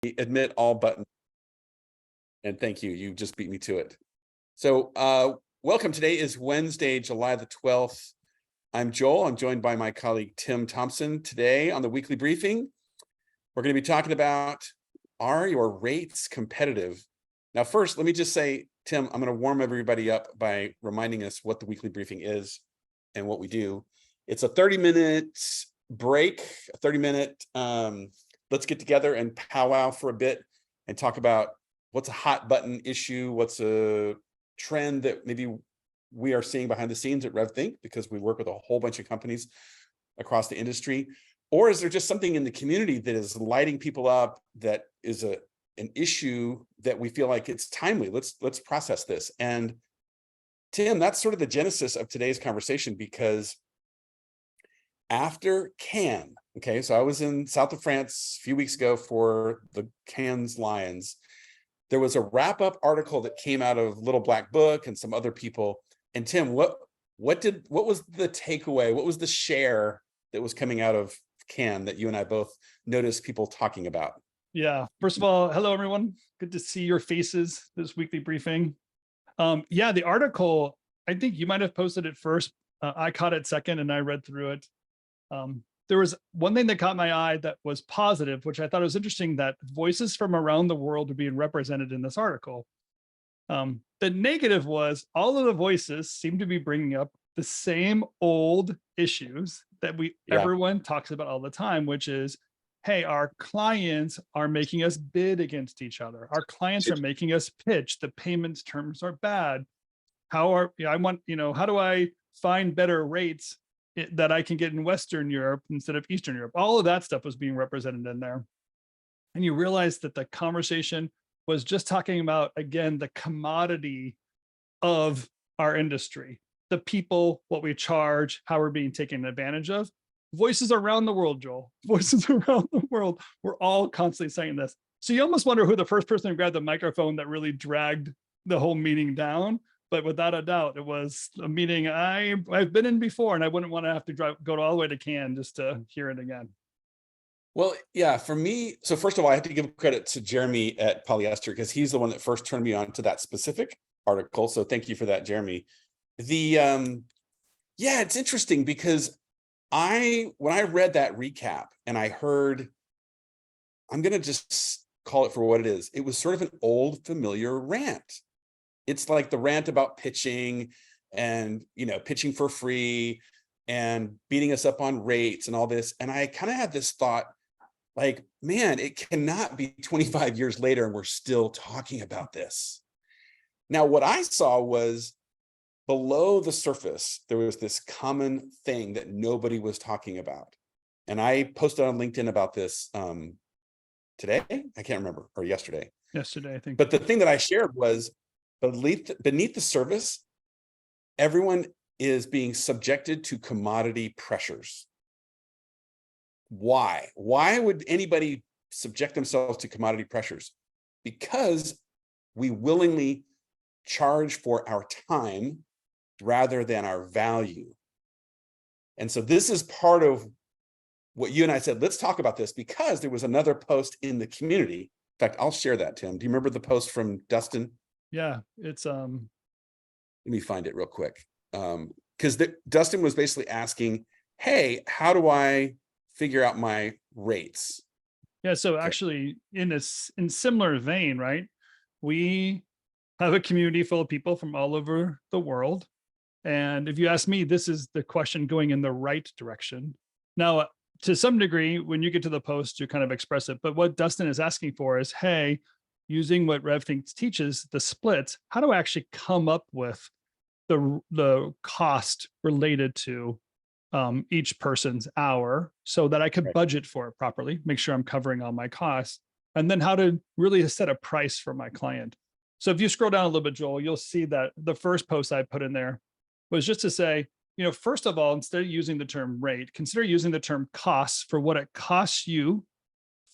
admit all button. And thank you. You just beat me to it. So welcome. Today is Wednesday, July the 12th. I'm Joel. I'm joined by my colleague, Tim Thompson. Today on the weekly briefing, we're going to be talking about, are your rates competitive? Now, first, let me just say, Tim, I'm going to warm everybody up by reminding us what the weekly briefing is and what we do. It's a 30-minute break, a 30-minute, let's get together and powwow for a bit and talk about what's a hot button issue, what's a trend that maybe we are seeing behind the scenes at RevThink, because we work with a whole bunch of companies across the industry. Or is there just something in the community that is lighting people up, that is an issue that we feel like it's timely? Let's process this. And Tim, that's sort of the genesis of today's conversation, because after Cannes, okay, so I was in south of France a few weeks ago for the Cannes Lions. There was a wrap-up article that came out of Little Black Book and some other people. And Tim, what was the takeaway? What was the share that was coming out of Cannes that you and I both noticed people talking about? Yeah, first of all, hello everyone. Good to see your faces this weekly briefing. Yeah, the article, I think you might have posted it first. I caught it second and I read through it. There was one thing that caught my eye that was positive, which I thought was interesting, that voices from around the world are being represented in this article. The negative was all of the voices seem to be bringing up the same old issues that everyone talks about all the time, which is, hey, our clients are making us bid against each other. Our clients are making us pitch. The payments terms are bad. How do I find better rates that I can get in Western Europe instead of Eastern Europe? All of that stuff was being represented in there. And you realize that the conversation was just talking about, again, the commodity of our industry, the people, what we charge, how we're being taken advantage of. Voices around the world, Joel, voices around the world. We're all constantly saying this. So you almost wonder who the first person who grabbed the microphone that really dragged the whole meeting down. But without a doubt, it was a meeting I've been in before, and I wouldn't want to have to go all the way to Cannes just to hear it again. Well, yeah, for me, so first of all, I have to give credit to Jeremy at Polyester, because he's the one that first turned me on to that specific article. So thank you for that, Jeremy. Yeah, it's interesting because when I read that recap and I heard, I'm going to just call it for what it is. It was sort of an old familiar rant. It's like the rant about pitching and, pitching for free and beating us up on rates and all this. And I kind of had this thought, like, man, it cannot be 25 years later and we're still talking about this. Now, what I saw was below the surface, there was this common thing that nobody was talking about. And I posted on LinkedIn about this today. I can't remember, or yesterday. Yesterday, I think. But the thing that I shared was, beneath the surface, everyone is being subjected to commodity pressures. Why? Why would anybody subject themselves to commodity pressures? Because we willingly charge for our time rather than our value. And so this is part of what you and I said, let's talk about this, because there was another post in the community. In fact, I'll share that, Tim. Do you remember the post from Dustin? Yeah, it's let me find it real quick. Because Dustin was basically asking, hey, how do I figure out my rates? Yeah, so actually in similar vein, right? We have a community full of people from all over the world. And if you ask me, this is the question going in the right direction. Now, to some degree, when you get to the post, you kind of express it. But what Dustin is asking for is, hey, using what RevThink teaches, the splits, how do I actually come up with the cost related to each person's hour so that I could budget for it properly, make sure I'm covering all my costs, and then how to really set a price for my client. So if you scroll down a little bit, Joel, you'll see that the first post I put in there was just to say, first of all, instead of using the term rate, consider using the term costs for what it costs you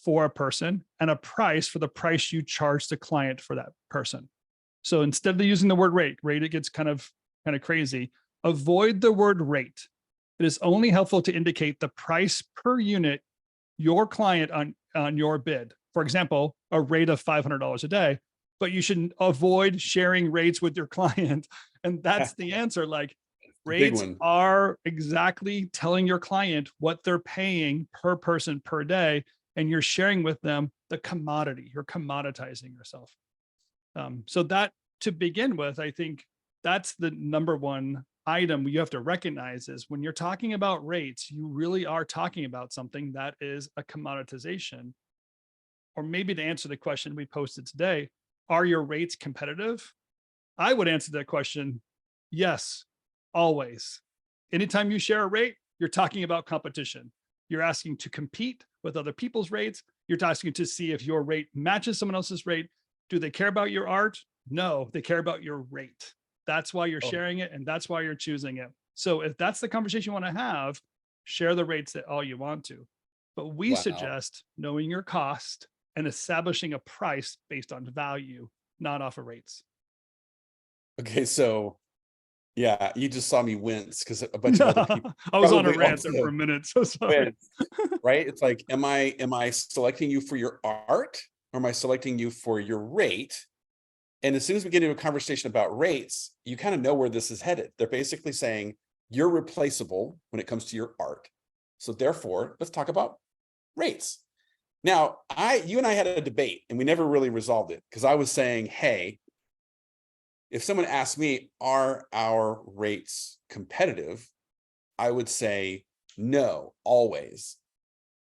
for a person, and a price for the price you charge the client for that person. So instead of using the word rate, it gets kind of crazy. Avoid the word rate. It is only helpful to indicate the price per unit your client on your bid. for example, a rate of $500 a day, but you should avoid sharing rates with your client. And that's the answer. Like, Big rates one. are exactly telling your client what they're paying per person per day, and you're sharing with them the commodity. You're commoditizing yourself. So that, to begin with, I think that's the number one item you have to recognize is when you're talking about rates, you really are talking about something that is a commoditization. Or maybe to answer the question we posted today, are your rates competitive? I would answer that question, yes, always. Anytime you share a rate, you're talking about competition. You're asking to compete with other people's rates. You're asking to see if your rate matches someone else's rate. Do they care about your art? No, they care about your rate. That's why you're Oh. sharing it, and that's why you're choosing it. So if that's the conversation you want to have, share the rates that all you want to. But we Wow. suggest knowing your cost and establishing a price based on value, not off of rates. Okay, so yeah, you just saw me wince because a bunch of other people I was on a probably rant there also for a minute, so sorry. right? It's like, am I selecting you for your art, or am I selecting you for your rate? And as soon as we get into a conversation about rates, you kind of know where this is headed. They're basically saying you're replaceable when it comes to your art. So therefore, let's talk about rates. Now, you and I had a debate and we never really resolved it because I was saying, hey, if someone asked me, are our rates competitive? I would say no, always.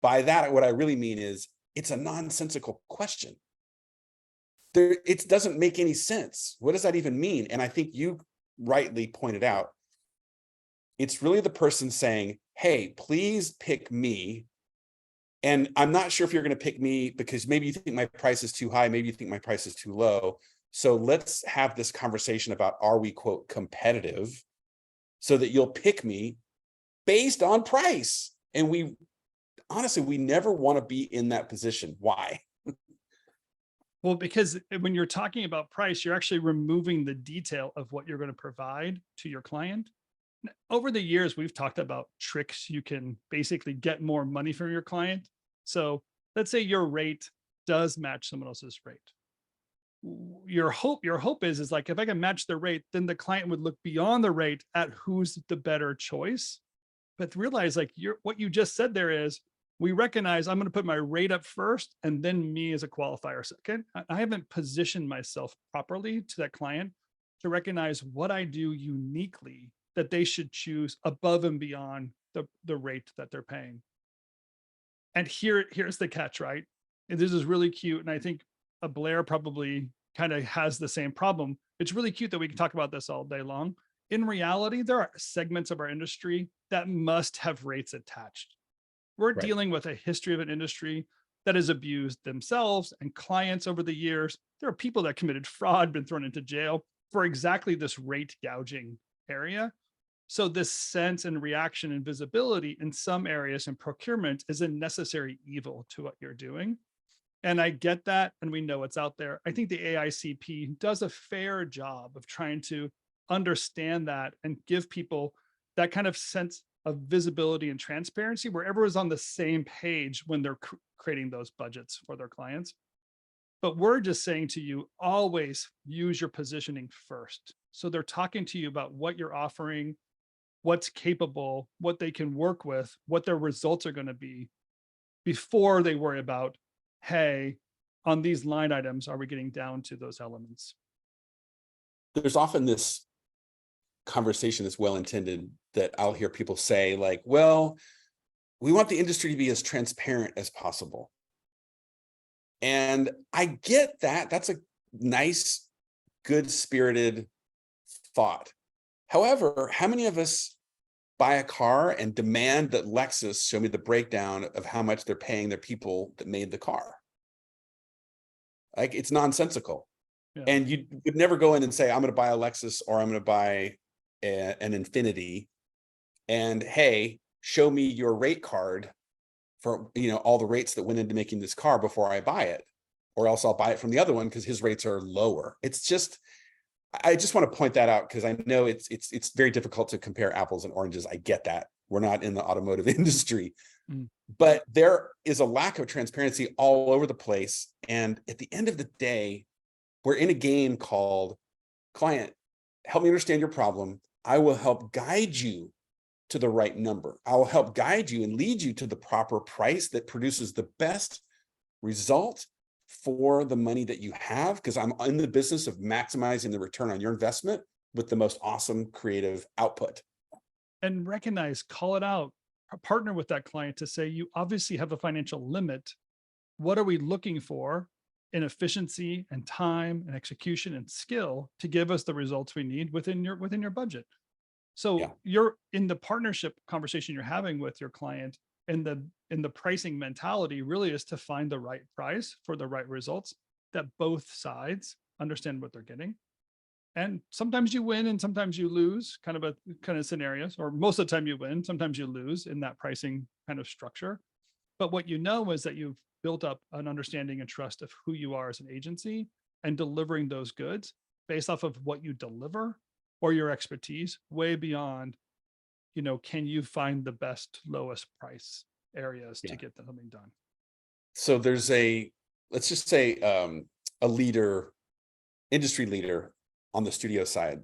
By that, what I really mean is it's a nonsensical question. It doesn't make any sense. What does that even mean? And I think you rightly pointed out, it's really the person saying, hey, please pick me. And I'm not sure if you're going to pick me because maybe you think my price is too high, maybe you think my price is too low. So let's have this conversation about, are we, quote, competitive, so that you'll pick me based on price. And we honestly, we never want to be in that position. Why? Well, because when you're talking about price, you're actually removing the detail of what you're going to provide to your client. Over the years, we've talked about tricks you can basically get more money from your client. So let's say your rate does match someone else's rate. Your hope is like, if I can match the rate, then the client would look beyond the rate at who's the better choice. But realize, like, what you just said there is, we recognize I'm going to put my rate up first and then me as a qualifier second. I haven't positioned myself properly to that client to recognize what I do uniquely that they should choose above and beyond the rate that they're paying. And here's the catch, right? And this is really cute. And I think Blair probably kind of has the same problem. It's really cute that we can talk about this all day long. In reality, there are segments of our industry that must have rates attached. We're Right. dealing with a history of an industry that has abused themselves and clients over the years. There are people that committed fraud, been thrown into jail for exactly this rate gouging area. So this sense and reaction and visibility in some areas in procurement is a necessary evil to what you're doing. And I get that, and we know it's out there. I think the AICP does a fair job of trying to understand that and give people that kind of sense of visibility and transparency where everyone's on the same page when they're creating those budgets for their clients. But we're just saying to you, always use your positioning first. So they're talking to you about what you're offering, what's capable, what they can work with, what their results are going to be before they worry about, hey, on these line items, are we getting down to those elements? There's often this conversation that's well-intended that I'll hear people say, like, well, we want the industry to be as transparent as possible. And I get that. That's a nice, good-spirited thought. However, how many of us buy a car and demand that Lexus show me the breakdown of how much they're paying their people that made the car? Like, it's nonsensical. Yeah. And you would never go in and say, I'm going to buy a Lexus or I'm going to buy an Infinity, and hey, show me your rate card for, you know, all the rates that went into making this car before I buy it, or else I'll buy it from the other one because his rates are lower. It's just, I just want to point that out because I know it's very difficult to compare apples and oranges. I get that. We're not in the automotive industry, Mm. But there is a lack of transparency all over the place. And at the end of the day, we're in a game called client, help me understand your problem. I will help guide you to the right number. I will help guide you and lead you to the proper price that produces the best result for the money that you have, because I'm in the business of maximizing the return on your investment with the most awesome creative output. And recognize, call it out, partner with that client to say, you obviously have a financial limit. What are we looking for in efficiency and time and execution and skill to give us the results we need within your budget? So Yeah. you're in the partnership conversation you're having with your client, and the pricing mentality really is to find the right price for the right results that both sides understand what they're getting. And sometimes you win and sometimes you lose, kind of scenarios, or most of the time you win, sometimes you lose in that pricing kind of structure. But what you know is that you've built up an understanding and trust of who you are as an agency and delivering those goods based off of what you deliver or your expertise, way beyond, can you find the best, lowest price areas to get something done? So there's let's just say a leader, industry leader on the studio side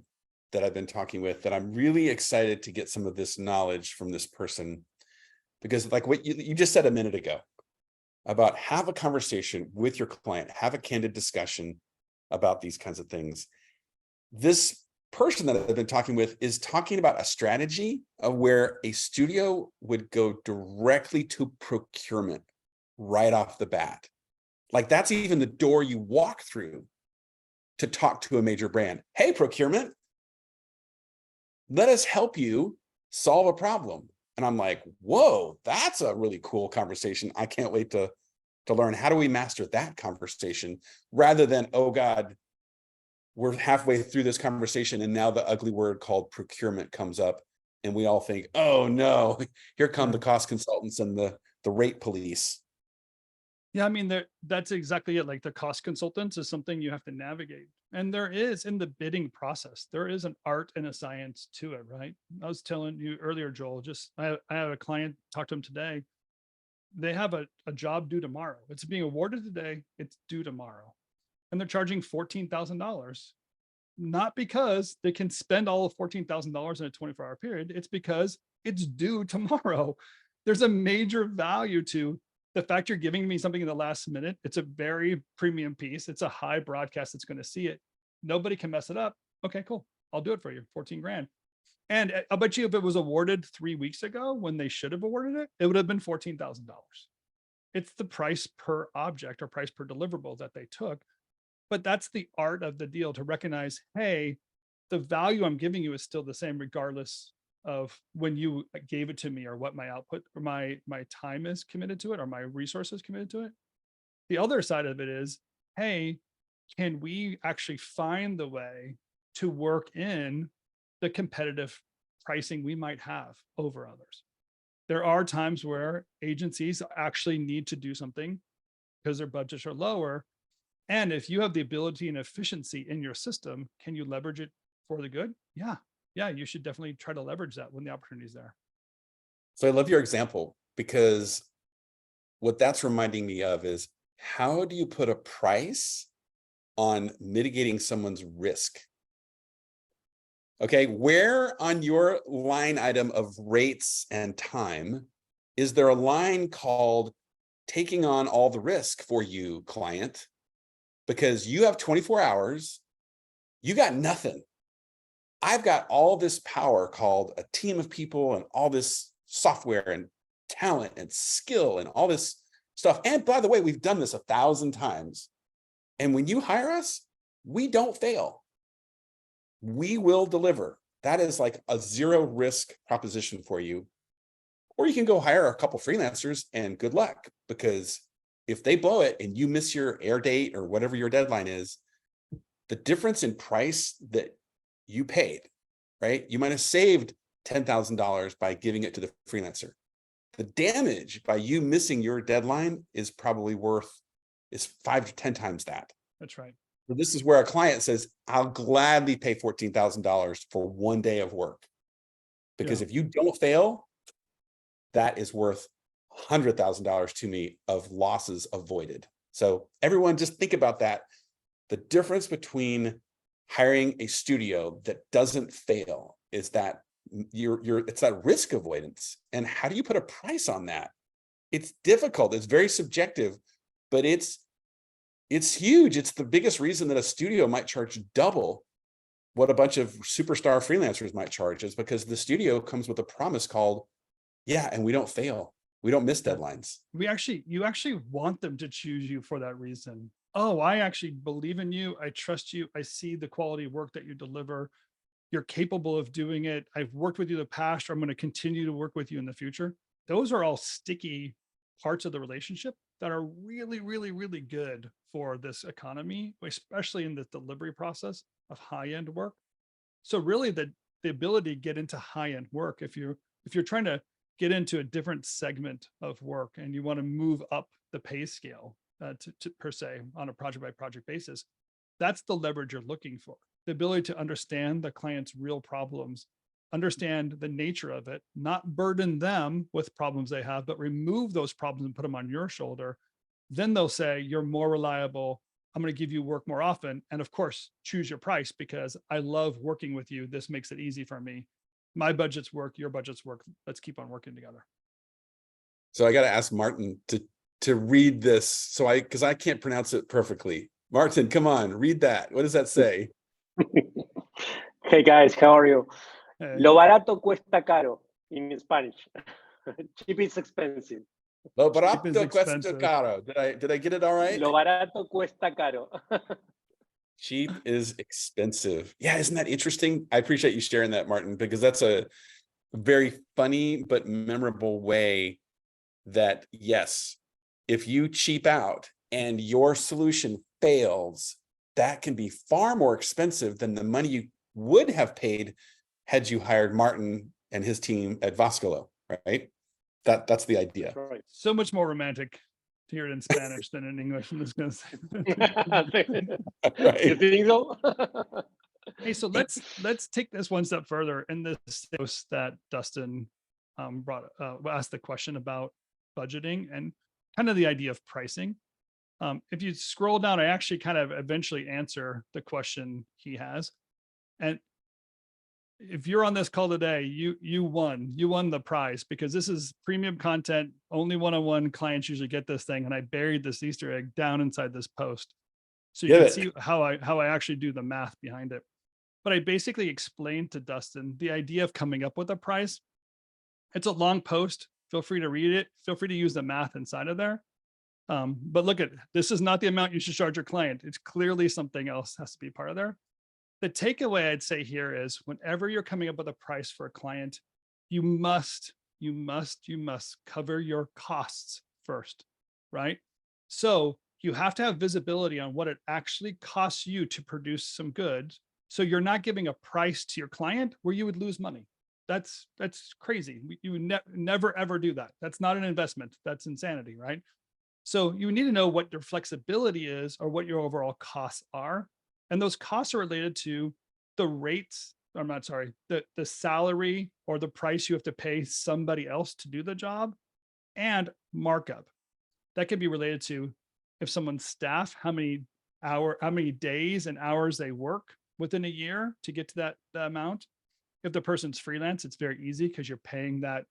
that I've been talking with, that I'm really excited to get some of this knowledge from this person, because like what you just said a minute ago about have a conversation with your client, have a candid discussion about these kinds of things. This person that I've been talking with is talking about a strategy of where a studio would go directly to procurement right off the bat. Like that's even the door you walk through to talk to a major brand. Hey, procurement, let us help you solve a problem. And I'm like, whoa, that's a really cool conversation. I can't wait to learn, how do we master that conversation, rather than, oh God, we're halfway through this conversation and now the ugly word called procurement comes up and we all think, oh no, here come the cost consultants and the rate police. Yeah, I mean, that's exactly it. Like the cost consultants is something you have to navigate. And there is, in the bidding process, there is an art and a science to it, right? I was telling you earlier, Joel, I have a client, talk to him today. They have a job due tomorrow. It's being awarded today. It's due tomorrow. And they're charging $14,000. Not because they can spend all of $14,000 in a 24-hour period. It's because it's due tomorrow. There's a major value to the fact you're giving me something in the last minute. It's a very premium piece. It's a high broadcast that's going to see it. Nobody can mess it up. Okay, cool. I'll do it for you. 14 grand. And I'll bet you if it was awarded 3 weeks ago when they should have awarded it, it would have been $14,000. It's the price per object or price per deliverable that they took. But that's the art of the deal, to recognize, hey, the value I'm giving you is still the same, regardless of when you gave it to me or what my output or my time is committed to it or my resources committed to it. The other side of it is, hey, can we actually find the way to work in the competitive pricing we might have over others? There are times where agencies actually need to do something because their budgets are lower. And if you have the ability and efficiency in your system, can you leverage it for the good? Yeah. Yeah, you should definitely try to leverage that when the opportunity is there. So I love your example, because what that's reminding me of is, how do you put a price on mitigating someone's risk? Okay, where on your line item of rates and time is there a line called taking on all the risk for you, client? Because you have 24 hours, you got nothing. I've got all this power called a team of people and all this software and talent and skill and all this stuff. And by the way, we've done this 1,000 times. And when you hire us, we don't fail. We will deliver. That is like a zero risk proposition for you. Or you can go hire a couple freelancers and good luck, because if they blow it and you miss your air date or whatever your deadline is, the difference in price that you paid, right? You might have saved $10,000 by giving it to the freelancer. The damage by you missing your deadline is probably is 5 to 10 times that. That's right. So this is where a client says, I'll gladly pay $14,000 for 1 day of work. Because if you don't fail, that is worth $100,000 to me of losses avoided. So everyone just think about that. The difference between hiring a studio that doesn't fail is that it's that risk avoidance. And how do you put a price on that? It's difficult. It's very subjective, but it's huge. It's the biggest reason that a studio might charge double what a bunch of superstar freelancers might charge, is because the studio comes with a promise called, yeah, and we don't fail. We don't miss deadlines. You actually want them to choose you for that reason. Oh, I actually believe in you. I trust you. I see the quality of work that you deliver. You're capable of doing it. I've worked with you in the past, or I'm going to continue to work with you in the future. Those are all sticky parts of the relationship that are really, really, really good for this economy, especially in the delivery process of high-end work. So really the ability to get into high-end work, if you're trying to get into a different segment of work and you want to move up the pay scale to per se on a project by project basis, that's the leverage you're looking for. The ability to understand the client's real problems, understand the nature of it, not burden them with problems they have, but remove those problems and put them on your shoulder. Then they'll say, you're more reliable. I'm going to give you work more often. And of course, choose your price because I love working with you. This makes it easy for me. My budgets work, your budgets work. Let's keep on working together. So I got to ask Martin to read this. So because I can't pronounce it perfectly. Martin, come on, read that. What does that say? Hey guys, how are you? Hey. Lo barato cuesta caro in Spanish. Cheap is expensive. Lo barato cuesta caro. Did I get it all right? Lo barato cuesta caro. Cheap is expensive. Yeah, isn't that interesting? I appreciate you sharing that, Martin, because that's a very funny but memorable way that, yes, if you cheap out and your solution fails, that can be far more expensive than the money you would have paid had you hired Martin and his team at Vascolo, right? That's the idea. Right. So much more romantic to hear it in Spanish than in English. I'm just going to say. Right. You think so? Hey, so let's take this one step further. In this post that Dustin asked the question about budgeting and kind of the idea of pricing. If you scroll down, I actually kind of eventually answer the question he has. And if you're on this call today, you won the prize, because this is premium content. Only one-on-one clients usually get this thing. And I buried this Easter egg down inside this post. So you can see how I actually do the math behind it. But I basically explained to Dustin the idea of coming up with a price. It's a long post. Feel free to read it. Feel free to use the math inside of there. But look at, this is not the amount you should charge your client. It's clearly something else has to be part of there. The takeaway I'd say here is whenever you're coming up with a price for a client, you must cover your costs first, right? So you have to have visibility on what it actually costs you to produce some goods. So you're not giving a price to your client where you would lose money. That's crazy. You would never, ever do that. That's not an investment. That's insanity, right? So you need to know what your flexibility is or what your overall costs are. And those costs are related to the rates, I'm not sorry, the salary or the price you have to pay somebody else to do the job, and markup. That could be related to if someone's staff, how many days and hours they work within a year to get to that amount. If the person's freelance, it's very easy because you're paying that,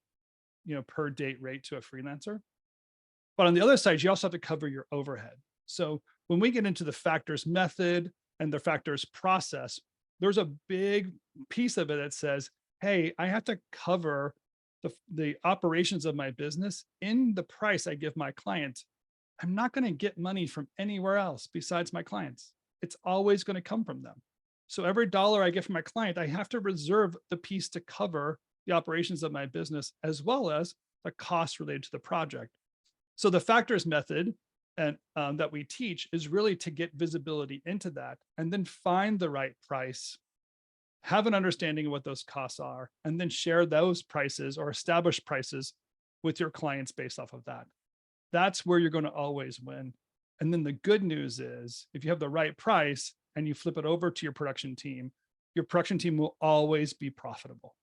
per date rate to a freelancer. But on the other side, you also have to cover your overhead. So when we get into the factors method and the factors process, there's a big piece of it that says, hey, I have to cover the operations of my business in the price I give my client. I'm not going to get money from anywhere else besides my clients. It's always going to come from them. So every dollar I get from my client, I have to reserve the piece to cover the operations of my business as well as the costs related to the project. So the factors method and that we teach is really to get visibility into that and then find the right price, have an understanding of what those costs are, and then share those prices or establish prices with your clients based off of that. That's where you're going to always win. And then the good news is if you have the right price and you flip it over to your production team will always be profitable.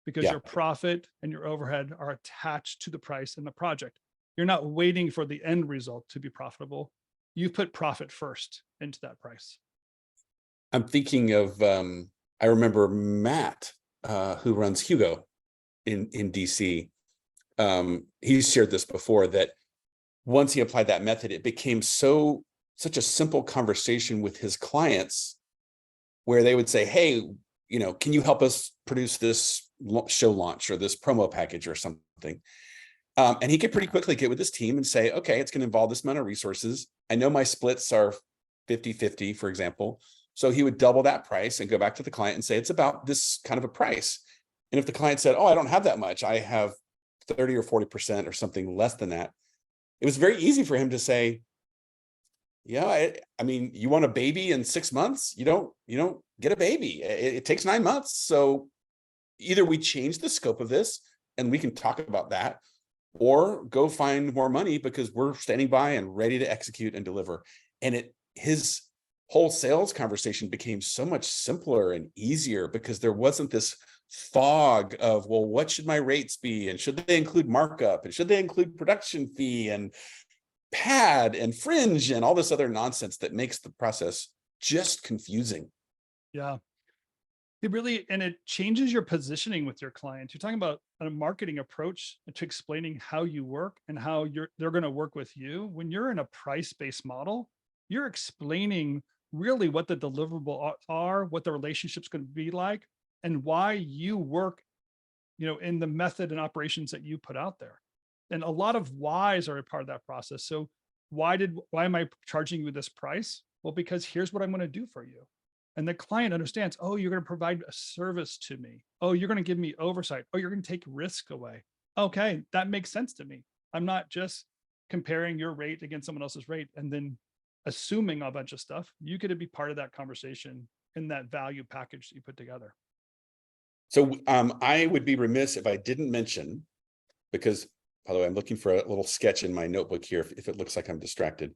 because Yeah. your profit and your overhead are attached to the price and the project. You're not waiting for the end result to be profitable. You put profit first into that price. I'm thinking of, I remember Matt, who runs Hugo in DC. He's shared this before, that once he applied that method, it became such a simple conversation with his clients where they would say, hey, can you help us produce this show launch or this promo package or something? And he could pretty quickly get with his team and say, okay, it's going to involve this amount of resources. I know my splits are 50-50, for example. So he would double that price and go back to the client and say, it's about this kind of a price. And if the client said, oh, I don't have that much, I have 30 or 40% or something less than that, it was very easy for him to say, yeah, I mean, you want a baby in 6 months? You don't get a baby. It takes 9 months. So either we change the scope of this and we can talk about that, or go find more money because we're standing by and ready to execute and deliver. And his whole sales conversation became so much simpler and easier because there wasn't this fog of, well, what should my rates be? And should they include markup? And should they include production fee and pad and fringe and all this other nonsense that makes the process just confusing? Yeah. It changes your positioning with your clients. You're talking about a marketing approach to explaining how you work and how they're going to work with you. When you're in a price-based model, you're explaining really what the deliverable are, what the relationship's going to be like, and why you work, in the method and operations that you put out there. And a lot of whys are a part of that process. So why am I charging you this price? Well, because here's what I'm going to do for you. And the client understands, oh, you're going to provide a service to me. Oh, you're going to give me oversight. Oh, you're going to take risk away. Okay, that makes sense to me. I'm not just comparing your rate against someone else's rate and then assuming a bunch of stuff. You get to be part of that conversation in that value package that you put together. So I would be remiss if I didn't mention, because by the way, I'm looking for a little sketch in my notebook here if it looks like I'm distracted,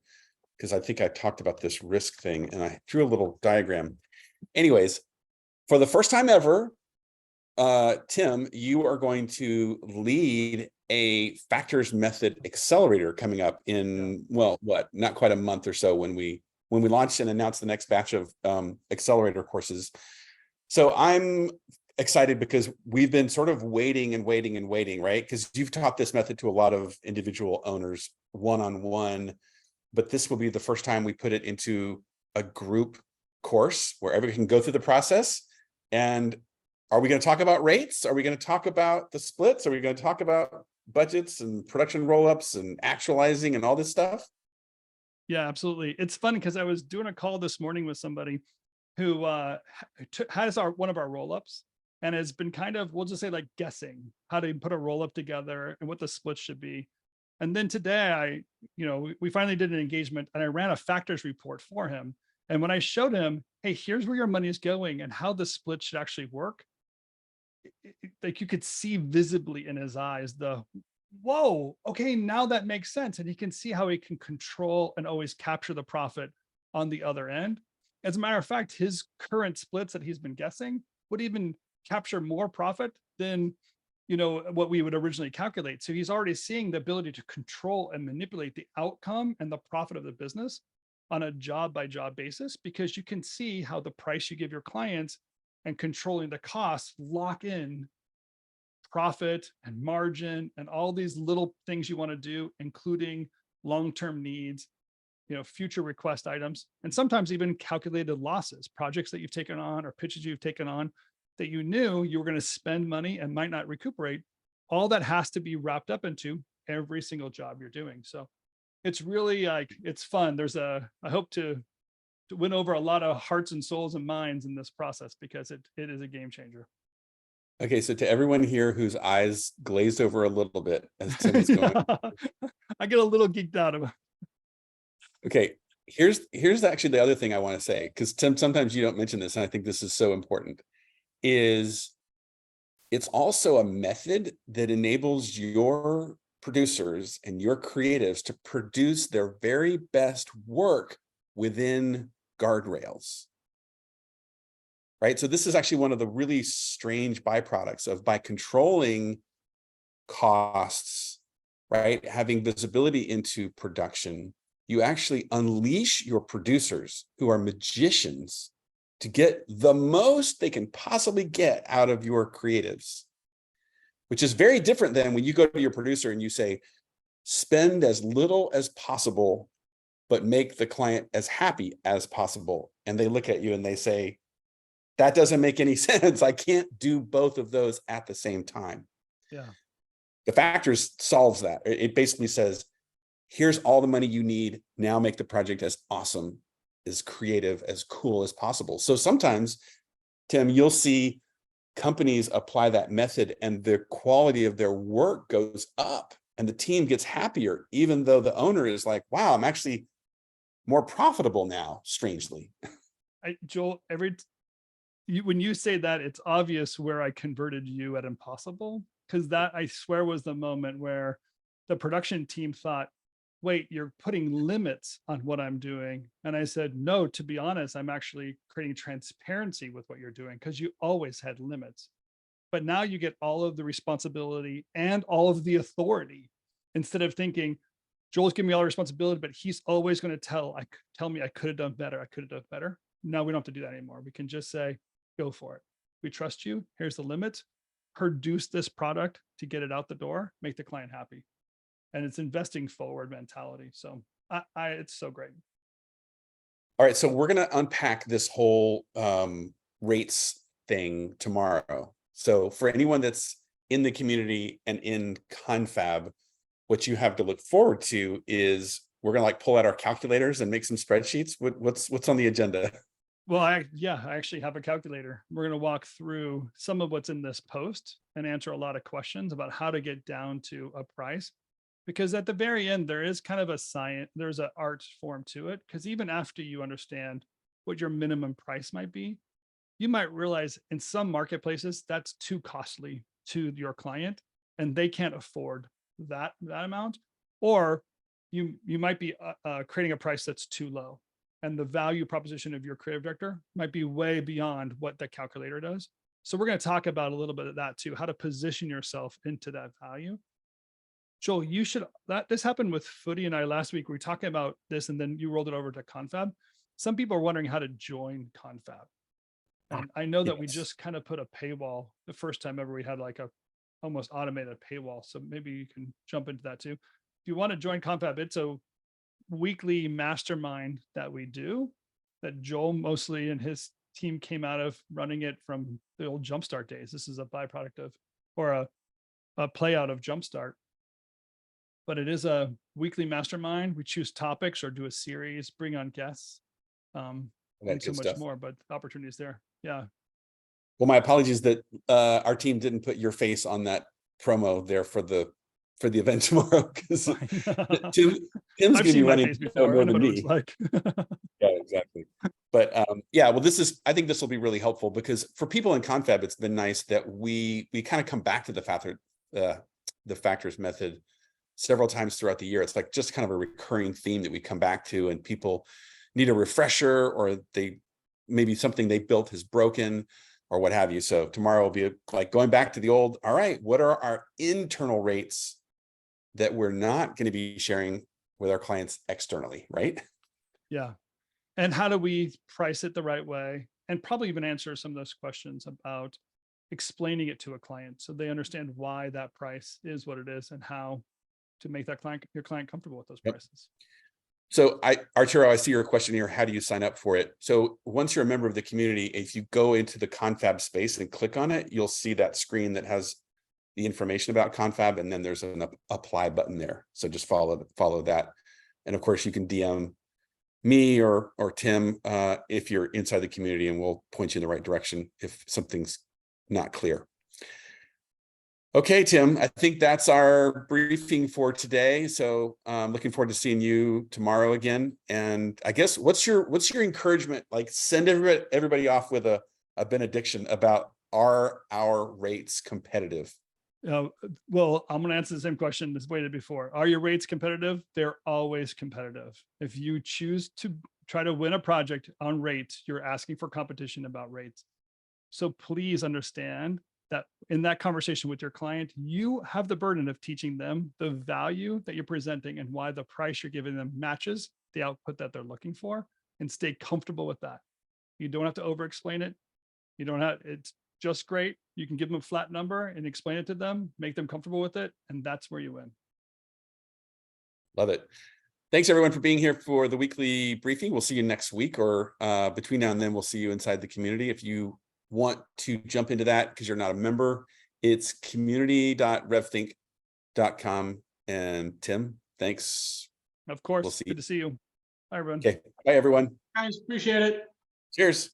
because I think I talked about this risk thing and I drew a little diagram. Anyways, for the first time ever, Tim, you are going to lead a factors method accelerator coming up in, well, not quite a month or so when we launch and announce the next batch of accelerator courses. So I'm excited because we've been sort of waiting, right? Because you've taught this method to a lot of individual owners one-on-one, but this will be the first time we put it into a group course where everybody can go through the process. And are we going to talk about rates? Are we going to talk about the splits? Are we going to talk about budgets and production roll-ups and actualizing and all this stuff? Yeah, absolutely. It's fun because I was doing a call this morning with somebody who has one of our roll-ups and has been kind of, we'll just say, like, guessing how to put a roll-up together and what the split should be. And then today we finally did an engagement and I ran a factors report for him. And when I showed him, hey, here's where your money is going and how the split should actually work, like, you could see visibly in his eyes whoa, okay, now that makes sense. And he can see how he can control and always capture the profit on the other end. As a matter of fact, his current splits that he's been guessing would even capture more profit than what we would originally calculate. So he's already seeing the ability to control and manipulate the outcome and the profit of the business on a job by job basis, because you can see how the price you give your clients and controlling the costs lock in profit and margin and all these little things you want to do, including long-term needs, future request items, and sometimes even calculated losses, projects that you've taken on or pitches you've taken on that you knew you were going to spend money and might not recuperate. All that has to be wrapped up into every single job you're doing. So it's really it's fun. I hope to win over a lot of hearts and souls and minds in this process because it is a game changer. Okay, so to everyone here whose eyes glazed over a little bit as Tim was going, I get a little geeked out of it. Okay, here's actually the other thing I want to say, because Tim, sometimes you don't mention this, and I think this is so important, is it's also a method that enables your producers and your creatives to produce their very best work within guardrails. right? So this is actually one of the really strange byproducts of, by controlling costs, right, having visibility into production, you actually unleash your producers, who are magicians, to get the most they can possibly get out of your creatives, which is very different than when you go to your producer and you say, spend as little as possible, but make the client as happy as possible. And they look at you and they say, that doesn't make any sense. I can't do both of those at the same time. Yeah. The factors solves that. It basically says, here's all the money you need. Now make the project as awesome, as creative, as cool as possible. So sometimes, Tim, you'll see companies apply that method and the quality of their work goes up and the team gets happier, even though the owner is like, wow, I'm actually more profitable now, strangely. Joel, when you say that, it's obvious where I converted you at impossible, because that, I swear, was the moment where the production team thought, wait, you're putting limits on what I'm doing. And I said, no, to be honest, I'm actually creating transparency with what you're doing, because you always had limits. But now you get all of the responsibility and all of the authority, instead of thinking, Joel's giving me all the responsibility, but he's always going to tell me I could have done better. I could have done better. No, we don't have to do that anymore. We can just say, go for it. We trust you. Here's the limit. Produce this product to get it out the door, make the client happy. And it's investing forward mentality. So it's so great. All right, so we're going to unpack this whole rates thing tomorrow. So for anyone that's in the community and in Confab, what you have to look forward to is we're going to pull out our calculators and make some spreadsheets. What's on the agenda? Well, I actually have a calculator. We're going to walk through some of what's in this post and answer a lot of questions about how to get down to a price. Because at the very end, there is kind of a science, there's an art form to it. Because even after you understand what your minimum price might be, you might realize in some marketplaces that's too costly to your client and they can't afford that amount. Or you might be creating a price that's too low, and the value proposition of your creative director might be way beyond what the calculator does. So we're going to talk about a little bit of that too, how to position yourself into that value. Joel, this happened with Footy and I last week. We were talking about this and then you rolled it over to Confab. Some people are wondering how to join Confab. And I know that we just kind of put a paywall the first time ever we had a almost automated paywall. So maybe you can jump into that too. If you want to join Confab, it's a weekly mastermind that we do, that Joel mostly and his team came out of running it from the old Jumpstart days. This is a byproduct of, or a play out of Jumpstart. But it is a weekly mastermind. We choose topics or do a series, bring on guests, and so much more, but the opportunity is there. Yeah. Well, my apologies that our team didn't put your face on that promo there for the event tomorrow, because Tim's going to be running more than me. Yeah, exactly. But yeah, well, I think this will be really helpful, because for people in Confab, it's been nice that we kind of come back to the factors method several times throughout the year. It's just kind of a recurring theme that we come back to, and people need a refresher, or maybe something they built has broken or what have you. So tomorrow will be going back to the old, all right, what are our internal rates that we're not going to be sharing with our clients externally, right? Yeah. And how do we price it the right way? And probably even answer some of those questions about explaining it to a client so they understand why that price is what it is and how to make your client comfortable with those prices. So Arturo, I see your question here. How do you sign up for it? So once you're a member of the community, if you go into the Confab space and click on it, you'll see that screen that has the information about Confab, and then there's an apply button there. So just follow that. And of course you can DM me or Tim if you're inside the community, and we'll point you in the right direction if something's not clear. Okay, Tim, I think that's our briefing for today. So I'm looking forward to seeing you tomorrow again. And I guess what's your encouragement? Send everybody off with a benediction about, are our rates competitive? Well, I'm going to answer the same question as waited before. Are your rates competitive? They're always competitive. If you choose to try to win a project on rates, you're asking for competition about rates. So please understand that in that conversation with your client, you have the burden of teaching them the value that you're presenting and why the price you're giving them matches the output that they're looking for, and stay comfortable with that. You don't have to over explain it. You don't have, it's just great. You can give them a flat number and explain it to them, make them comfortable with it. And that's where you win. Love it. Thanks everyone for being here for the weekly briefing. We'll see you next week, or between now and then, we'll see you inside the community. If you want to jump into that because you're not a member, it's community.revthink.com. And Tim, thanks. Of course, We'll see you. good to see you. Bye, everyone. Okay. Bye, everyone. Guys, appreciate it. Cheers.